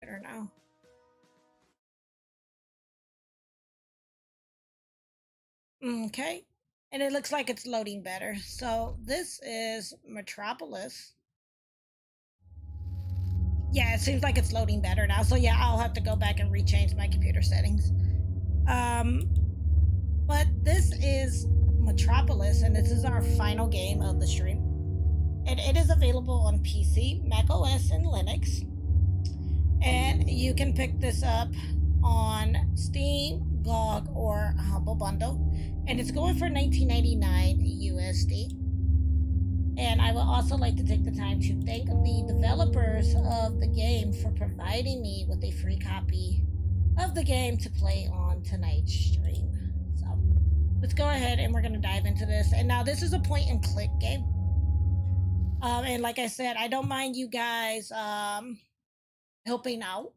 Better now. Okay. And it looks like it's loading better. So this is Mutropolis. Yeah, it seems like it's loading better now. So yeah, I'll have to go back and rechange my computer settings. But this is Mutropolis, and this is our final game of the stream. And it is available on PC, macOS, and Linux. And you can pick this up on Steam, GOG, or Humble Bundle. And it's going for $19.99 USD. And I would also like to take the time to thank the developers of the game for providing me with a free copy of the game to play on tonight's stream. So let's go ahead and we're going to dive into this. And now this is a point and click game. And like I said, I don't mind you guys helping out.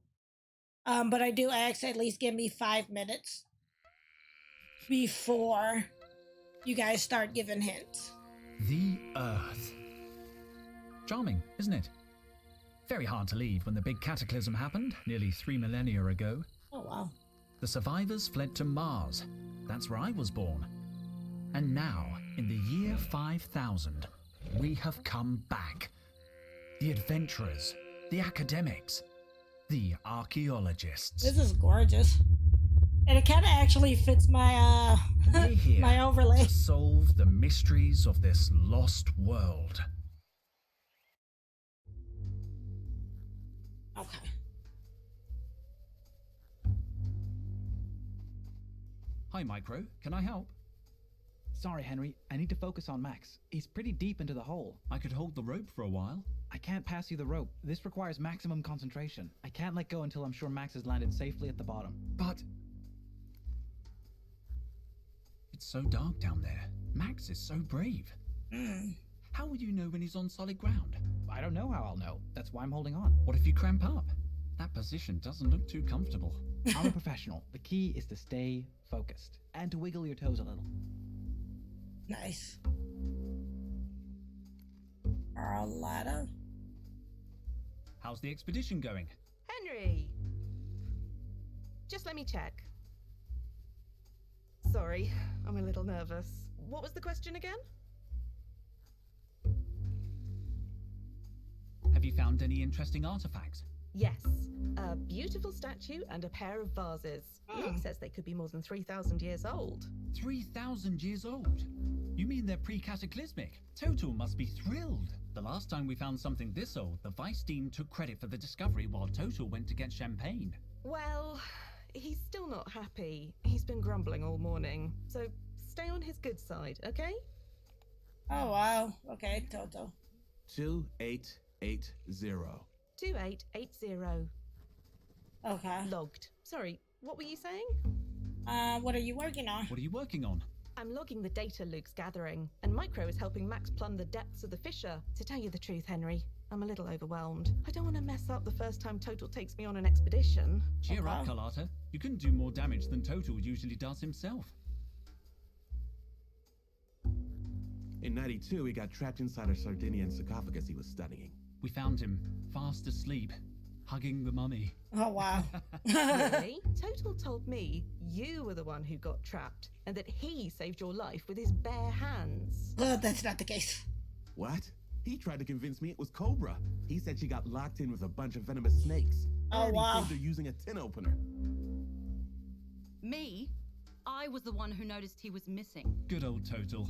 But I do ask at least give me 5 minutes before you guys start giving hints. The Earth. Charming, isn't it? Very hard to leave when the big cataclysm happened nearly 3 millennia ago. Oh, wow. The survivors fled to Mars. That's where I was born. And now, in the year 5000, we have come back. The adventurers, the academics, the archaeologists. This is gorgeous. And it kind of actually fits my We're here my overlay. to solve the mysteries of this lost world. Okay. Hi, Micro. Can I help? Sorry, Henry. I need to focus on Max. He's pretty deep into the hole. I could hold the rope for a while. I can't pass you the rope. This requires maximum concentration. I can't let go until I'm sure Max has landed safely at the bottom. But it's so dark down there. Max is so brave. How will you know when he's on solid ground? I don't know how I'll know. That's why I'm holding on. What if you cramp up? That position doesn't look too comfortable. I'm a professional. The key is to stay focused and to wiggle your toes a little. Nice. Carlotta. How's the expedition going? Henry! Just let me check. Sorry, I'm a little nervous. What was the question again? Have you found any interesting artifacts? Yes, a beautiful statue and a pair of vases. Luke says they could be more than 3,000 years old. 3,000 years old? You mean they're pre-cataclysmic? Total must be thrilled. The last time we found something this old, the Vice team took credit for the discovery while Total went to get champagne. Well, he's still not happy. He's been grumbling all morning. So stay on his good side, okay? Oh, wow. Okay, Toto. 2880. 2880. Okay. Logged. Sorry, what were you saying? What are you working on? What are you working on? I'm logging the data Luke's gathering, and Micro is helping Max plumb the depths of the fissure. To tell you the truth, Henry, I'm a little overwhelmed. I don't want to mess up the first time Total takes me on an expedition. Cheer up, Okay. Carlotta. You can do more damage than Total usually does himself. In 92, he got trapped inside a Sardinian sarcophagus he was studying. We found him, fast asleep, hugging the mummy. Oh, wow. Really? Total told me you were the one who got trapped, and that he saved your life with his bare hands. That's not the case. What? He tried to convince me it was Cobra. He said she got locked in with a bunch of venomous snakes. Oh, And wow. he filmed her using a tin opener. Me? I was the one who noticed he was missing. Good old Total.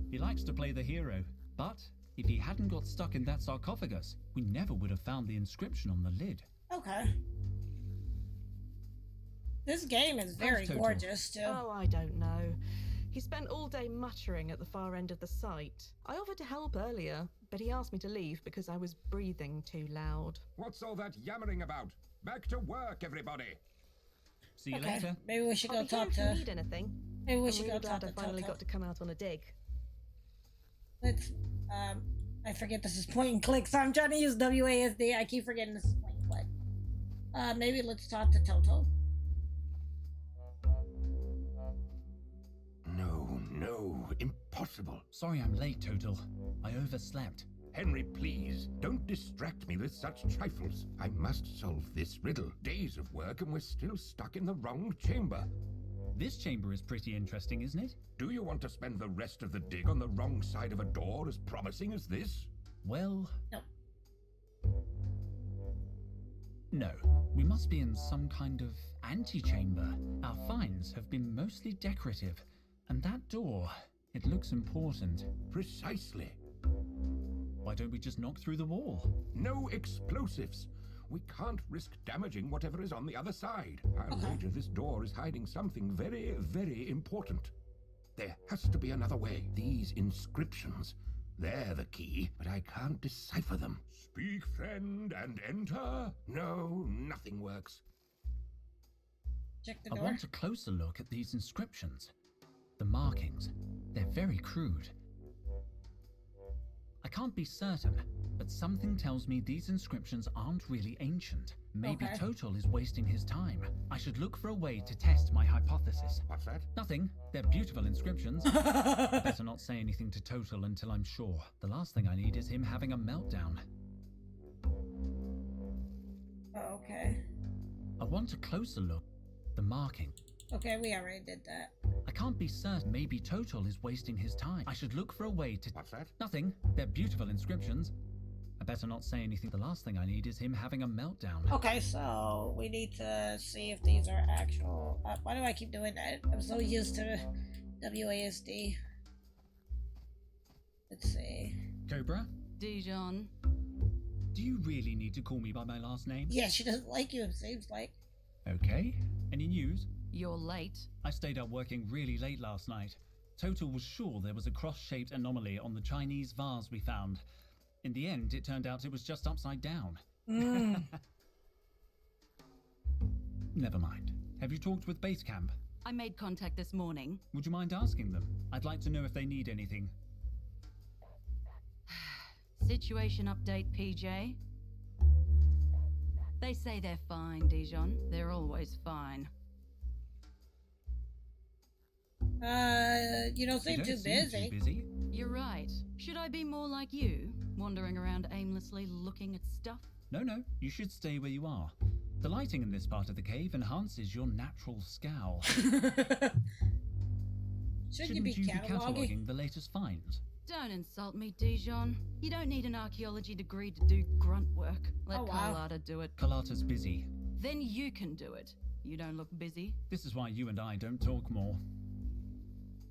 He likes to play the hero, but if he hadn't got stuck in that sarcophagus, we never would have found the inscription on the lid. Okay. This game is very Total? gorgeous, too. Oh, I don't know. He spent all day muttering at the far end of the site. I offered to help earlier, but he asked me to leave because I was breathing too loud. What's all that yammering about? Back to work, everybody! See you Okay, later. maybe we should I'll go be here talk if you to... need anything. Maybe we I'm should really go glad talk I to finally Toto. got to come out on a dig. Let's, I forget this is point and click, so I'm trying to use WASD. I keep forgetting this is point and click. Maybe let's talk to Toto. No, impossible. Sorry I'm late, Total. I overslept. Henry, please, don't distract me with such trifles. I must solve this riddle. Days of work and we're still stuck in the wrong chamber. This chamber is pretty interesting, isn't it? Do you want to spend the rest of the dig on the wrong side of a door as promising as this? Well, No. no. We must be in some kind of antechamber. Our finds have been mostly decorative. And that door, it looks important. Precisely. Why don't we just knock through the wall? No explosives. We can't risk damaging whatever is on the other side. I'll wager this door is hiding something very, very important. There has to be another way. These inscriptions, they're the key, but I can't decipher them. Speak, friend, and enter? No, nothing works. Check the I door. want a closer look at these inscriptions. The markings, they're very crude. I can't be certain, but something tells me these inscriptions aren't really ancient. Maybe Okay. Total is wasting his time. I should look for a way to test my hypothesis. What's that? Nothing. They're beautiful inscriptions. I better not say anything to Total until I'm sure. The last thing I need is him having a meltdown. Okay. I want a closer look. The marking. Okay, we already did that. I can't be certain. Maybe Total is wasting his time. I should look for a way to... What's that? Nothing. They're beautiful inscriptions. I better not say anything. The last thing I need is him having a meltdown. Okay, so we need to see if these are actual. Why do I keep doing that? I'm so used to WASD. Let's see. Cobra, Dijon. do you really need to call me by my last name? Yeah, she doesn't like you, it seems like. Okay. Any news? You're late. I stayed up working really late last night. Total was sure there was a cross-shaped anomaly on the Chinese vase we found. In the end, it turned out it was just upside down. Never mind. Have you talked with Base Camp? I made contact this morning. Would you mind asking them? I'd like to know if they need anything. Situation update, PJ. They say they're fine, Dijon. They're always fine. You don't seem You too don't seem busy. too busy. You're right. Should I be more like you, wandering around aimlessly looking at stuff? No, you should stay where you are. The lighting in this part of the cave enhances your natural scowl. Shouldn't you be cataloging? cataloging the latest finds? Don't insult me, Dijon. You don't need an archaeology degree to do grunt work. Let Oh, wow. Carlotta do it. Carlotta's busy. Then you can do it. You don't look busy. This is why you and I don't talk more.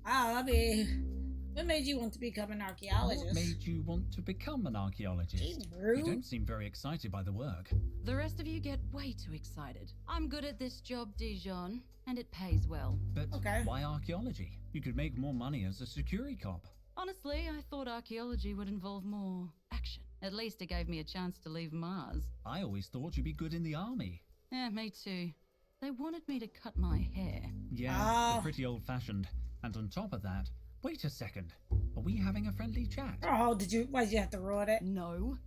I mean, what made you want to become an archaeologist? What made you want to become an archaeologist? Jeez, You rude. don't seem very excited by the work. The rest of you get way too excited. I'm good at this job, Dijon, and it pays well. But Okay. why archaeology? You could make more money as a security cop. Honestly, I thought archaeology would involve more action. At least it gave me a chance to leave Mars. I always thought you'd be good in the army. Yeah, me too. They wanted me to cut my hair. Yeah, Ah. they're pretty old-fashioned. And on top of that, wait a second. Are we having a friendly chat? Oh, why did you have to ruin it? No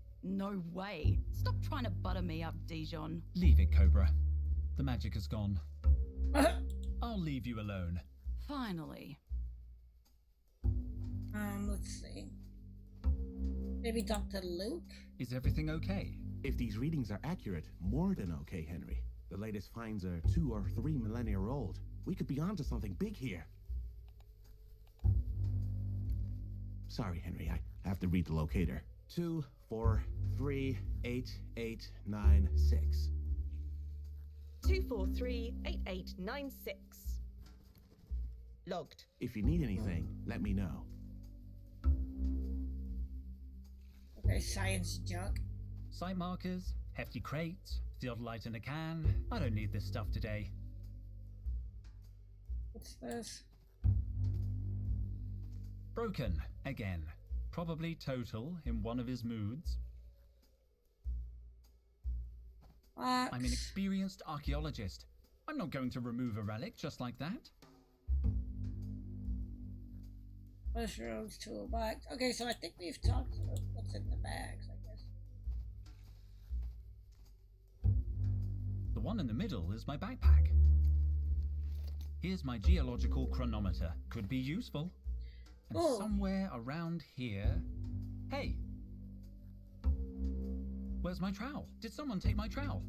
way. Stop trying to butter me up, Dijon. Leave it, Cobra. The magic has gone. I'll leave you alone. Finally. Let's see. Maybe talk to Luke? Is everything okay? If these readings are accurate, more than okay, Henry. The latest finds are 2 or 3 millennia old. We could be onto something big here. Sorry, Henry, I have to read the locator. 2, 4, 3, 8, 8, 9, 6. 2438896. Logged. If you need anything, let me know. Okay, science junk. Site markers, hefty crates, theodolite in a can. I don't need this stuff today. What's this? Broken, again. Probably Total in one of his moods. Box. I'm an experienced archaeologist. I'm not going to remove a relic just like that. Mushrooms, toolbox. Okay, so I think we've talked about what's in the bags, I guess. The one in the middle is my backpack. Here's my geological chronometer. Could be useful. And Oh. somewhere around here... Hey, Where's my trowel? Did someone take my trowel?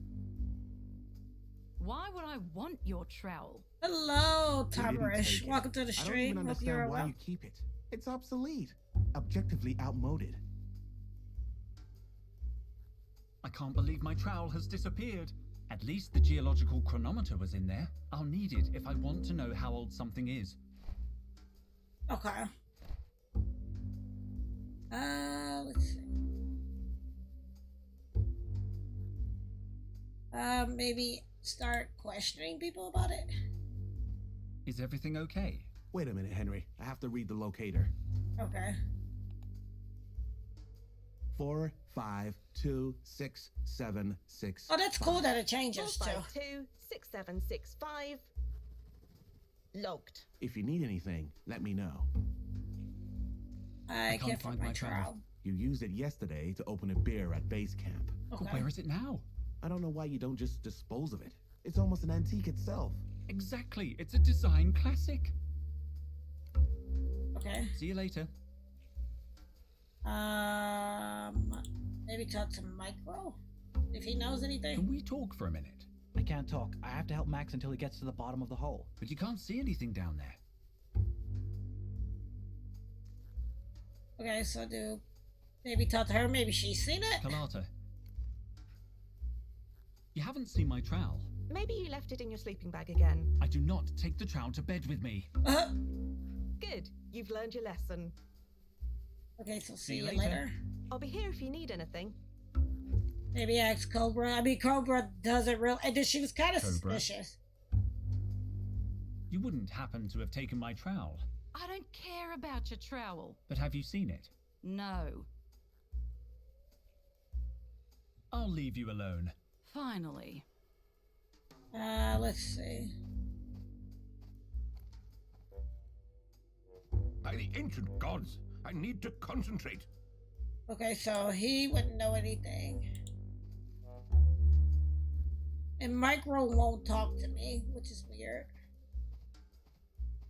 Why would I want your trowel? Hello, You didn't Tabaresh. take it. Welcome to the I don't even stream. Hope you're understand why well. you keep it. It's obsolete. Objectively outmoded. I can't believe my trowel has disappeared. At least the geological chronometer was in there. I'll need it if I want to know how old something is. Okay. Let's see. Maybe start questioning people about it. Is everything okay? Wait a minute, Henry. I have to read the locator. Okay. 4, 5, 2, 6, 7, 6. Oh, that's cool that it changes too. 452 6765. Logged. If you need anything, let me know. I can't find my trowel. You used it yesterday to open a beer at base camp. Okay. But where is it now? I don't know why you don't just dispose of it. It's almost an antique itself. Exactly. It's a design classic. Okay. See you later. Maybe talk to Micro if he knows anything. Can we talk for a minute? I can't talk. I have to help Max until he gets to the bottom of the hole. But you can't see anything down there. Okay, so do maybe talk to her. Maybe she's seen it. Kalata. You haven't seen my trowel. Maybe you left it in your sleeping bag again. I do not take the trowel to bed with me. Good. You've learned your lesson. Okay, so see you later. I'll be here if you need anything. Maybe ask Cobra. I mean, Cobra doesn't really. And she was kind of Cobra? suspicious. You wouldn't happen to have taken my trowel. I don't care about your trowel. But have you seen it? No. I'll leave you alone. Finally. Let's see. By the ancient gods, I need to concentrate. Okay, so he wouldn't know anything. And Micro won't talk to me, which is weird.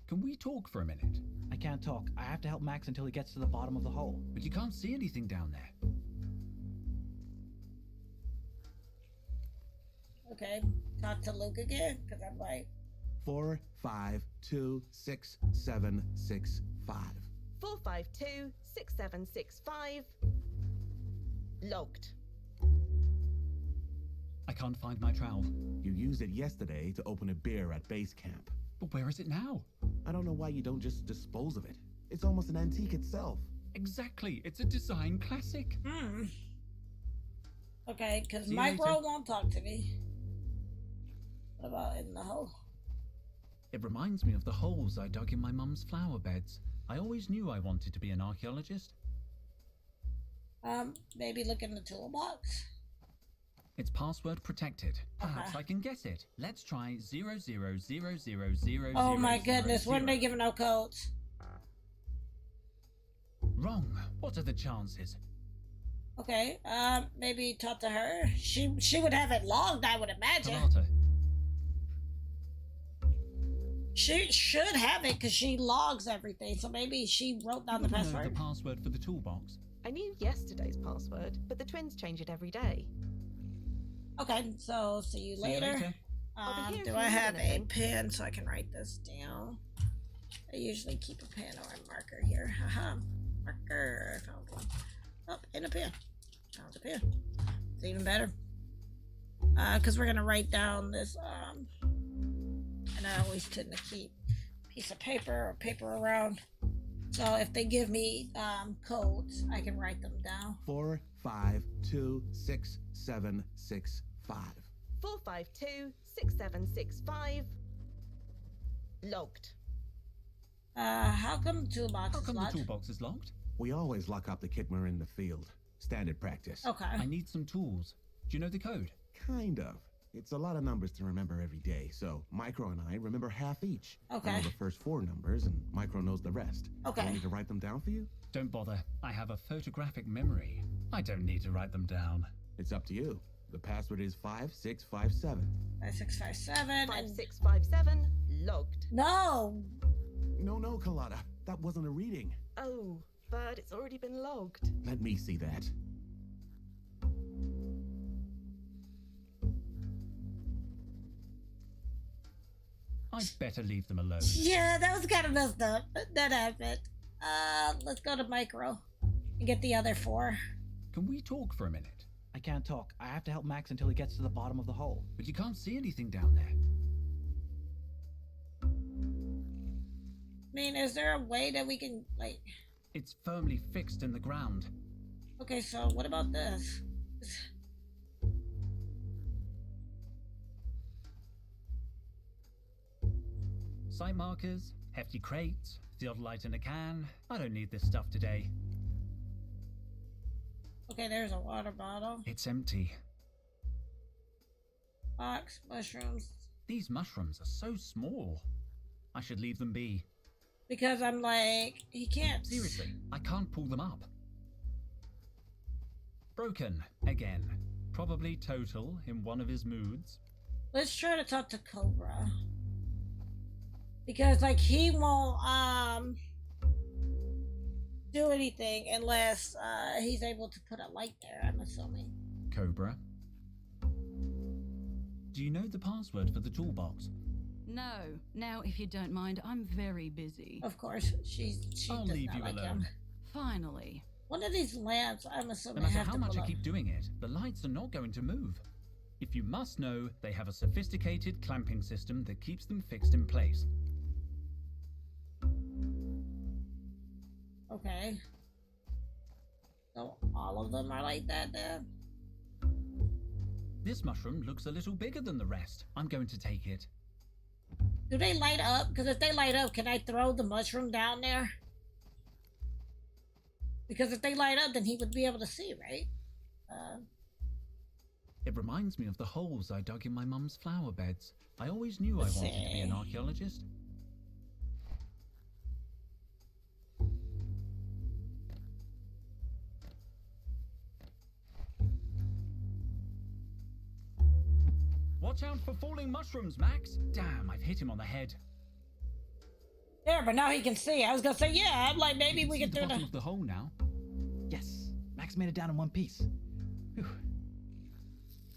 Can we talk for a minute? I can't talk. I have to help Max until he gets to the bottom of the hole. But you can't see anything down there. Okay, talk to Luke again, because I'm like, 4, 5, 2, 6, 7, 6, 5. 452 6765. Logged. I can't find my trowel. You used it yesterday to open a beer at base camp. But where is it now? I don't know why you don't just dispose of it. It's almost an antique itself. Exactly. It's a design classic. okay, because See you Micro later. won't talk to me. What about in the hole? It reminds me of the holes I dug in my mum's flower beds. I always knew I wanted to be an archaeologist. Maybe look in the toolbox. It's password protected. Perhaps Okay. I can guess it. Let's try 000000. Oh my goodness, when are they giving out codes? Wrong. What are the chances? Okay, maybe talk to her. She would have it logged, I would imagine. Kalata. She should have it because she logs everything. So maybe she wrote down the You know password. the password for the toolbox. I knew yesterday's password, but the twins change it every day. Okay, so see you See you later. later. I'll be here if Do you I need have a anything. pen so I can write this down? I usually keep a pen or a marker here. Haha, marker. I found one. Oh, and a pen. Found a pen. It's even better. Because we're gonna write down this. And I always tend to keep a piece of paper or paper around. So if they give me codes, I can write them down. 4, 5, 2, 6, 7, 6, 5. 452 6765. Logged. How come the toolbox How is come the locked? toolbox is locked? We always lock up the kit when we're in the field. Standard practice. Okay. I need some tools. Do you know the code? Kind of. It's a lot of numbers to remember every day, so Micro and I remember half each. Okay. I know the first 4 numbers, and Micro knows the rest. Okay. Do you want me to write them down for you? Don't bother. I have a photographic memory. I don't need to write them down. It's up to you. The password is 5657. 5657. and- 5657. Logged. No. No, Kalata. That wasn't a reading. Oh, but it's already been logged. Let me see that. I'd better leave them alone. Yeah, that was kind of messed up. That happened. Let's go to Micro and get the other 4. Can we talk for a minute? I can't talk. I have to help Max until he gets to the bottom of the hole. But you can't see anything down there. I mean, is there a way that we can, like... It's firmly fixed in the ground. Okay, so what about this? Site markers, hefty crates, theodolite in a can. I don't need this stuff today. Okay, there's a water bottle. It's empty. Box, mushrooms. These mushrooms are so small. I should leave them be. Because I'm like, he can't... Seriously, I can't pull them up. Broken, again. Probably total in one of his moods. Let's try to talk to Cobra. Because, like, he won't, do anything unless, he's able to put a light there, I'm assuming. Cobra. Do you know the password for the toolbox? No. Now, if you don't mind, I'm very busy. Of course, she I'll does leave not you like alone. him. Finally. One of these lamps, I'm No assuming, matter have how to much pull I up. keep doing it, the lights are not going to move. If you must know, they have a sophisticated clamping system that keeps them fixed in place. Okay. So all of them are like that then? This mushroom looks a little bigger than the rest. I'm going to take it. Do they light up? Because if they light up, can I throw the mushroom down there? Because if they light up, then he would be able to see, right? It reminds me of the holes I dug in my mum's flower beds. I always knew I Let's wanted to be an see. archaeologist. Watch out for falling mushrooms, Max! Damn, I've hit him on the head. There, but now he can see. I was gonna say, yeah, I'm like, maybe You we can can see the throw bottom the... of the hole now. Yes, Max made it down in one piece. Whew.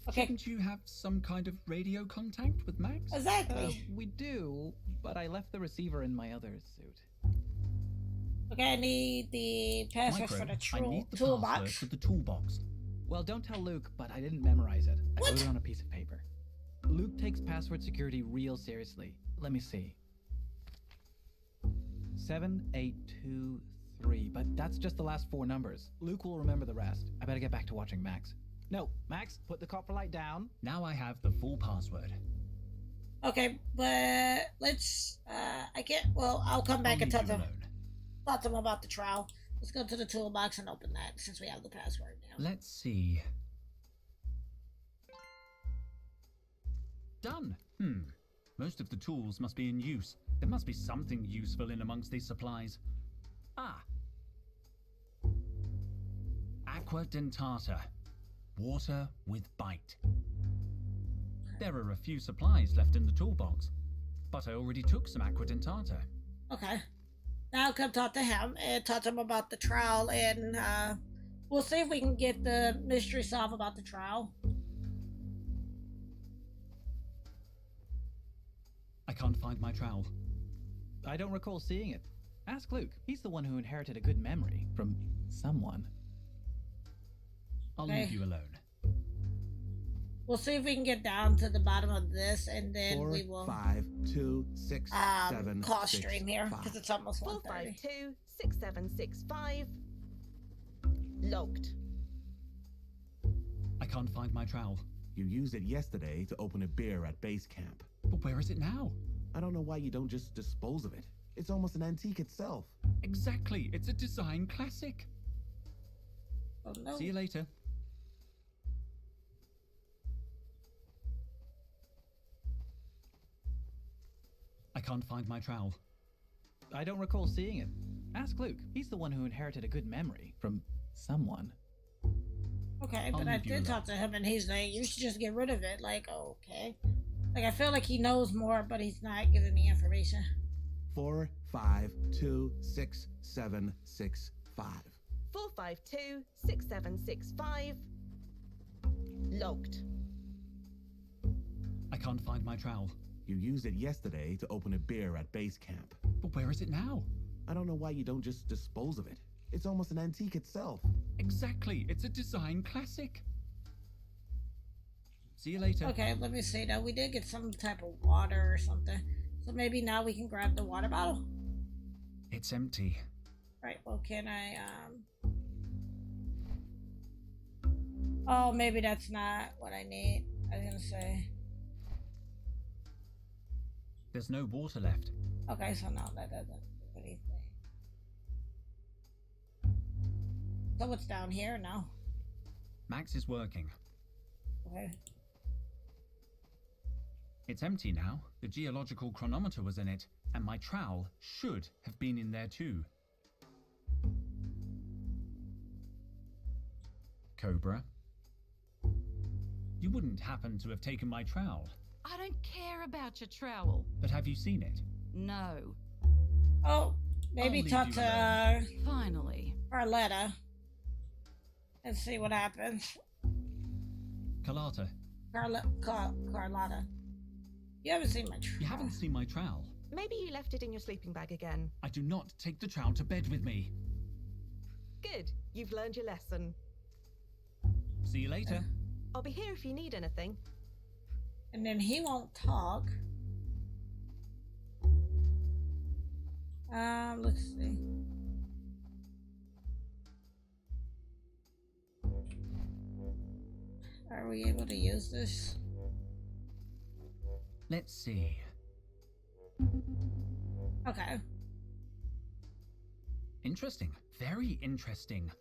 Okay, Shouldn't you have some kind of radio contact with Max? exactly. We do, but I left the receiver in my other suit. Okay, I need the password Micro, for the I need the password toolbox. for the toolbox. Well, don't tell Luke, but I didn't memorize it. I What? wrote it on a piece of paper. Luke takes password security real seriously. Let me see. 7823, but that's just the last 4 numbers. Luke will remember the rest. I better get back to watching Max. No, Max, put the copper light down. Now I have the full password. Okay, but let's, I can't, well, I'll come back I'll and leave talk you to alone. him about the trial. Let's go to the toolbox and open that since we have the password now. Let's see. Done. Most of the tools must be in use. There must be something useful in amongst these supplies. Ah. Aqua dentata. Water with bite. There are a few supplies left in the toolbox, but I already took some aqua dentata. Okay. Now I'll come talk to him and talk to him about the trial, and we'll see if we can get the mystery solved about the trial. I can't find my trowel. I don't recall seeing it. Ask Luke. He's the one who inherited a good memory from someone. I'll Okay. leave you alone. We'll see if we can get down to the bottom of this, and then 4, we will 5, 2, 6, 7, call 6, stream here 5. because it's almost 1:30. 452 6765. Logged. I can't find my trowel. You used it yesterday to open a beer at base camp. But where is it now? I don't know why you don't just dispose of it. It's almost an antique itself. Exactly. It's a design classic. Oh no. See you later. I can't find my trowel. I don't recall seeing it. Ask Luke. He's the one who inherited a good memory from someone. Okay, I'll but I leave you did talk to him, and he's like, you should just get rid of it. Like, okay. Like, I feel like he knows more, but he's not giving me information. 4, 5, 2, 6, 7, 6, 5. 452 6765. Logged. I can't find my trowel. You used it yesterday to open a beer at base camp. But where is it now? I don't know why you don't just dispose of it. It's almost an antique itself. Exactly. It's a design classic. See you later. Okay, let me see. Now we did get some type of water or something. So maybe now we can grab the water bottle. It's empty. Right, well, can I, Oh, maybe that's not what I need. I was gonna say. There's no water left. Okay, so no, that doesn't do anything. So what's down here now? Max is working. Okay. It's empty now. The geological chronometer was in it, and my trowel should have been in there too. Cobra, you wouldn't happen to have taken my trowel, I don't care about your trowel. but have you seen it? No. Oh, maybe I'll leave talk you to Finally. Carletta and see what happens. Carlotta, Carlotta. You haven't seen my trowel. you haven't seen my trowel. Maybe you left it in your sleeping bag again. I do not take the trowel to bed with me. Good. You've learned your lesson. See you later. I'll be here if you need anything. And then he won't talk. Let's see. Are we able to use this? Let's see. Okay. Interesting. Very interesting.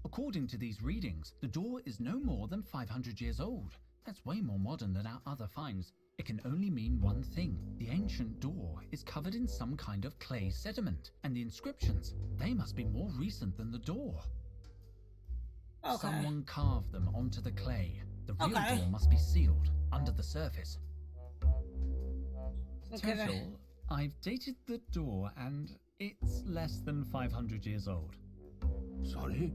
According to these readings, the door is no more than 500 years old. That's way more modern than our other finds. It can only mean one thing. The ancient door is covered in some kind of clay sediment, and the inscriptions, they must be more recent than the door. Okay. Someone carved them onto the clay. The real Okay. door must be sealed under the surface. Okay. Total, I've dated the door and it's less than 500 years old. Sorry?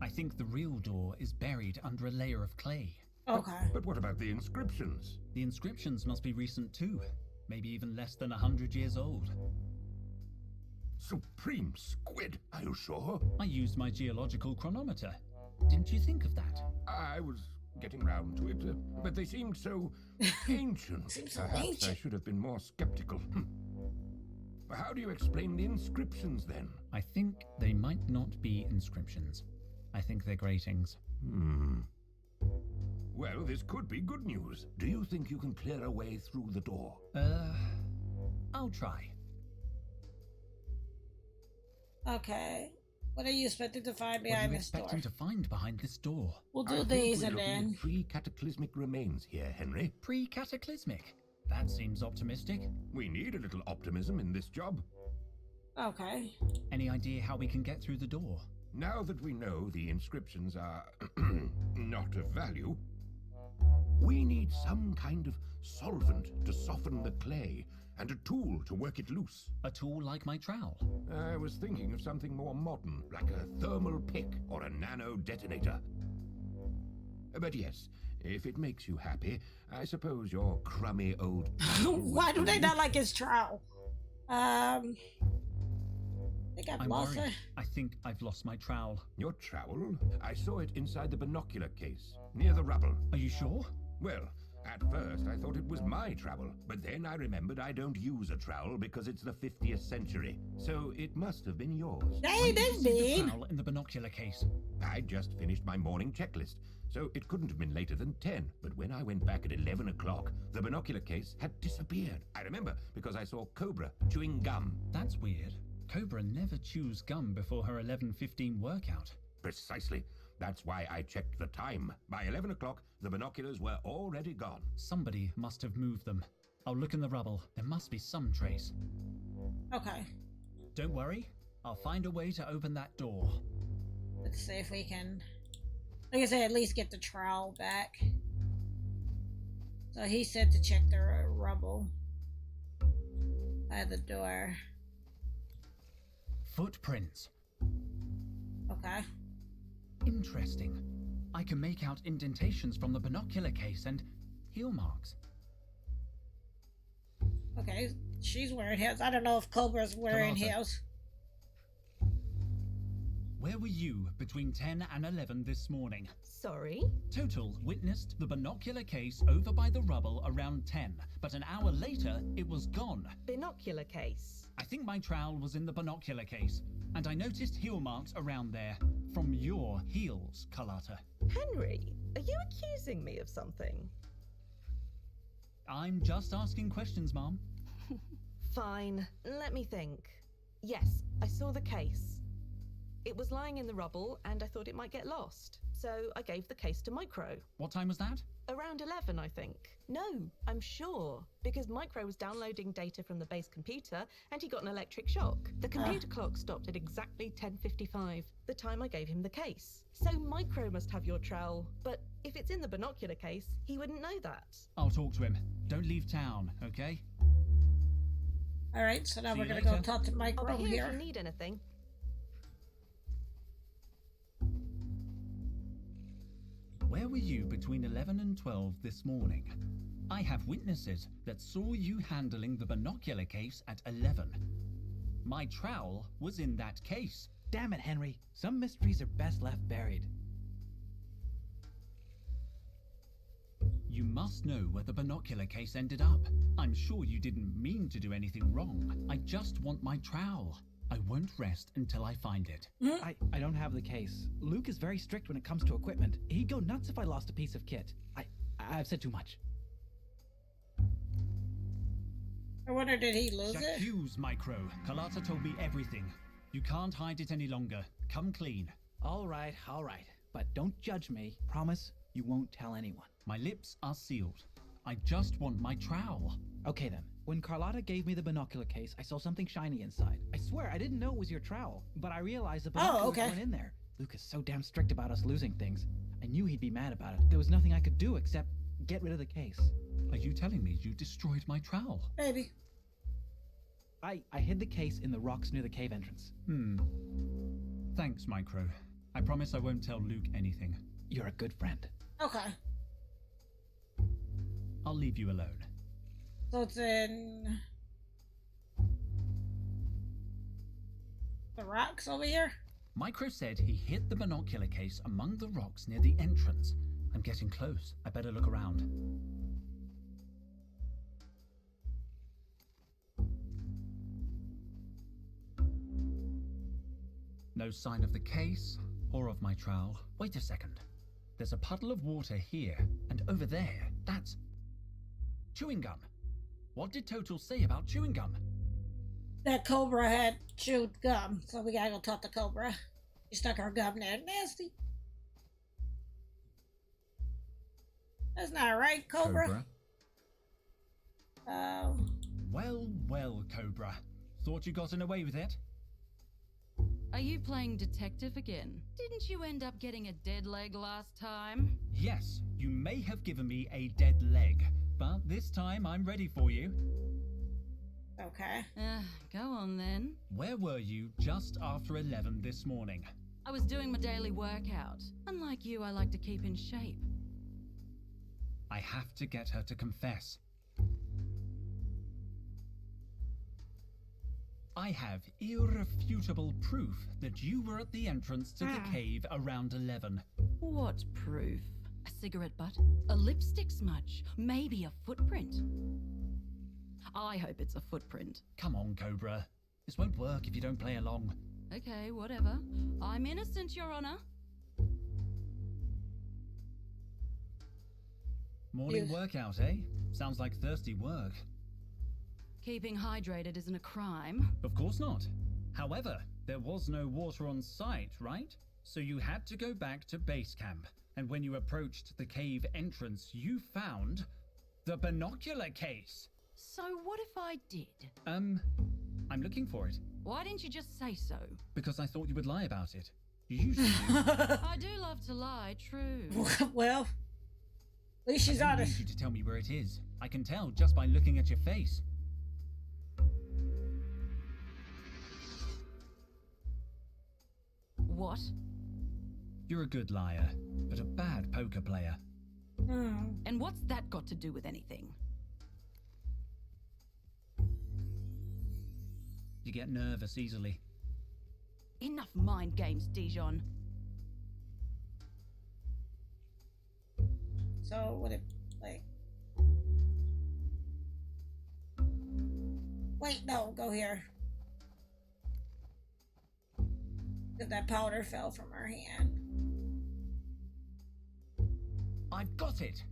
I think the real door is buried under a layer of clay. Okay. But what about the inscriptions? The inscriptions must be recent too, maybe even less than 100 years old. Supreme squid, are you sure? I used my geological chronometer. Didn't you think of that? I was getting round to it, but they seemed so ancient. Seems so Perhaps I ancient. should have been more skeptical. How do you explain the inscriptions then? I think they might not be inscriptions. I think they're gratings. Well, this could be good news. Do you think you can clear a way through the door? I'll try. Okay. What are you expected to find What are behind you this door? expecting to find behind this door? We'll I do think these we're and looking then. at pre-cataclysmic remains here, Henry. Pre-cataclysmic. That seems optimistic. We need a little optimism in this job. Okay. Any idea how we can get through the door? Now that we know the inscriptions are not of value, we need some kind of solvent to soften the clay and a tool to work it loose. A tool like my trowel. I was thinking of something more modern, like a thermal pick or a nano detonator. But yes, if it makes you happy, I suppose your crummy old... Why do they not like his trowel? I think I've I'm lost worried. it. I think I've lost my trowel. Your trowel? I saw it inside the binocular case, near the rubble. Are you sure? Well, at first I thought it was my trowel, but then I remembered I don't use a trowel because it's the 50th century, so it must have been yours. Hey, this The mean. trowel in the binocular case. I'd just finished my morning checklist, so it couldn't have been later than 10, but when I went back at 11 o'clock, the binocular case had disappeared. I remember because I saw Cobra chewing gum. That's weird. Cobra never chews gum before her 11:15 workout. Precisely. That's why I checked the time. By 11 o'clock, the binoculars were already gone. Somebody must have moved them. I'll look in the rubble. There must be some trace. Okay. Don't worry. I'll find a way to open that door. Let's see if we can, like I said, at least get the trowel back. So he said to check the rubble by the door. Footprints. Okay. Interesting. I can make out indentations from the binocular case and heel marks. Okay, she's wearing heels. I don't know if Cobra's wearing Carlotta. heels. Where were you between 10 and 11 this morning? Sorry? Total witnessed the binocular case over by the rubble around 10, but an hour later it was gone. Binocular case. I think my trowel was in the binocular case, and I noticed heel marks around there from your heels, Carlotta. Henry, are you accusing me of something? I'm just asking questions, Mom. Fine, let me think. Yes, I saw the case. It was lying in the rubble and I thought it might get lost. So I gave the case to Micro. What time was that? Around 11, I think. No, I'm sure. Because Micro was downloading data from the base computer and he got an electric shock. The computer clock stopped at exactly 10:55, the time I gave him the case. So Micro must have your trowel. But if it's in the binocular case, he wouldn't know that. I'll talk to him. Don't leave town, okay? Alright, so now See we're you gonna go later. talk to I'll Micro be here if here. you need anything. Where were you between 11 and 12 this morning? I have witnesses that saw you handling the binocular case at 11. My trowel was in that case. Damn it, Henry. Some mysteries are best left buried. You must know where the binocular case ended up. I'm sure you didn't mean to do anything wrong. I just want my trowel. I won't rest until I find it. I don't have the case. Luke is very strict when it comes to equipment. He'd go nuts if I lost a piece of kit. I've said too much. I wonder, did he lose it? J'accuse, Micro. Carlotta told me everything. You can't hide it any longer. Come clean. All right. But don't judge me. Promise you won't tell anyone. My lips are sealed. I just want my trowel. Okay then. When Carlotta gave me the binocular case, I saw something shiny inside. I swear I didn't know it was your trowel, but I realized the binoculars okay. weren't in there. Luke is so damn strict about us losing things. I knew he'd be mad about it. There was nothing I could do except get rid of the case. Are you telling me you destroyed my trowel? Maybe. I hid the case in the rocks near the cave entrance. Thanks, Micro. I promise I won't tell Luke anything. You're a good friend. Okay. I'll leave you alone. So it's in the rocks over here? Micro said he hid the binocular case among the rocks near the entrance. I'm getting close. I better look around. No sign of the case or of my trowel. Wait a second. There's a puddle of water here, and over there, that's chewing gum. What did Total say about chewing gum? That Cobra had chewed gum, so we gotta go talk to Cobra. She stuck her gum there. Nasty. That's not right, Cobra. Well, Cobra. Thought you gotten away with it? Are you playing detective again? Didn't you end up getting a dead leg last time? Yes, you may have given me a dead leg, but this time I'm ready for you. Okay. Go on then. Where were you just after 11 this morning? I was doing my daily workout. Unlike you, I like to keep in shape. I have to get her to confess. I have irrefutable proof that you were at the entrance to the cave around 11. What proof? A cigarette butt? A lipstick smudge? Maybe a footprint? I hope it's a footprint. Come on, Cobra. This won't work if you don't play along. Okay, whatever. I'm innocent, Your Honor. Morning workout, eh? Sounds like thirsty work. Keeping hydrated isn't a crime. Of course not. However, there was no water on site, right? So you had to go back to base camp. And when you approached the cave entrance, you found the binocular case. So what if I did? I'm looking for it. Why didn't you just say so? Because I thought you would lie about it. You usually do. I do love to lie, true. Well, at least she's I don't honest. need you to tell me where it is. I can tell just by looking at your face. What? You're a good liar, but a bad poker player. And what's that got to do with anything? You get nervous easily. Enough mind games, Dijon. So would it like? Wait, no, go here. That powder fell from her hand. I've got it!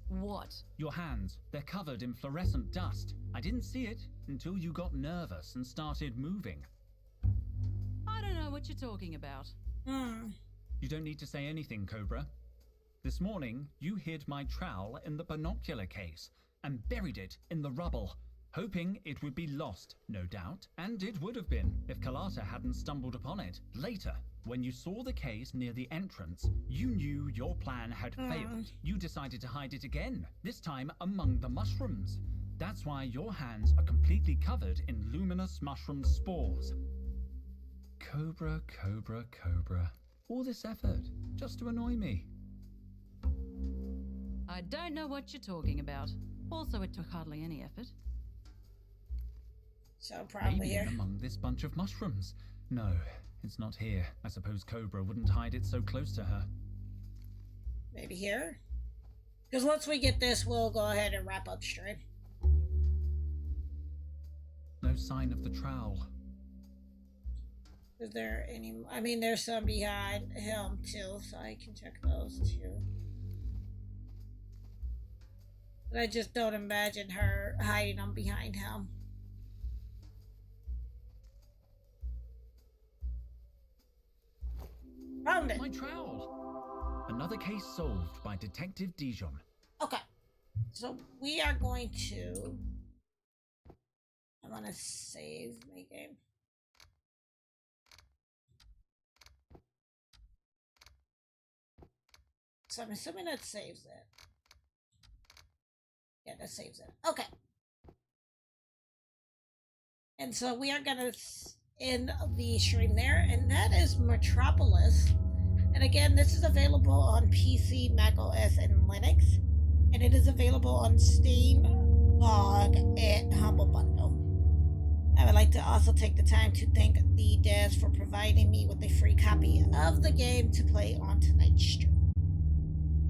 What? Your hands, they're covered in fluorescent dust. I didn't see it until you got nervous and started moving. I don't know what you're talking about. You don't need to say anything, Cobra. This morning, you hid my trowel in the binocular case and buried it in the rubble, hoping it would be lost, no doubt. And it would have been if Kalata hadn't stumbled upon it. Later, when you saw the case near the entrance, you knew your plan had failed. You decided to hide it again, this time among the mushrooms. That's why your hands are completely covered in luminous mushroom spores. Cobra, Cobra, Cobra. All this effort, just to annoy me. I don't know what you're talking about. Also, it took hardly any effort. So probably Maybe here. among this bunch of mushrooms. No, it's not here. I suppose Cobra wouldn't hide it so close to her. Maybe here? Because once we get this, we'll go ahead and wrap up stream. No sign of the trowel. Is there any... I mean, there's some behind him, too, so I can check those, too. But I just don't imagine her hiding them behind him. Found it! My trowel! Another case solved by Detective Dijon. Okay. So we are going to... I'm gonna save my game. So I'm assuming that saves it. Yeah, that saves it. Okay. And so we are gonna end the stream there, and that is Mutropolis. And again, this is available on PC, macOS, and Linux, and it is available on Steam, GOG, and Humble Bundle. I would like to also take the time to thank the devs for providing me with a free copy of the game to play on tonight's stream.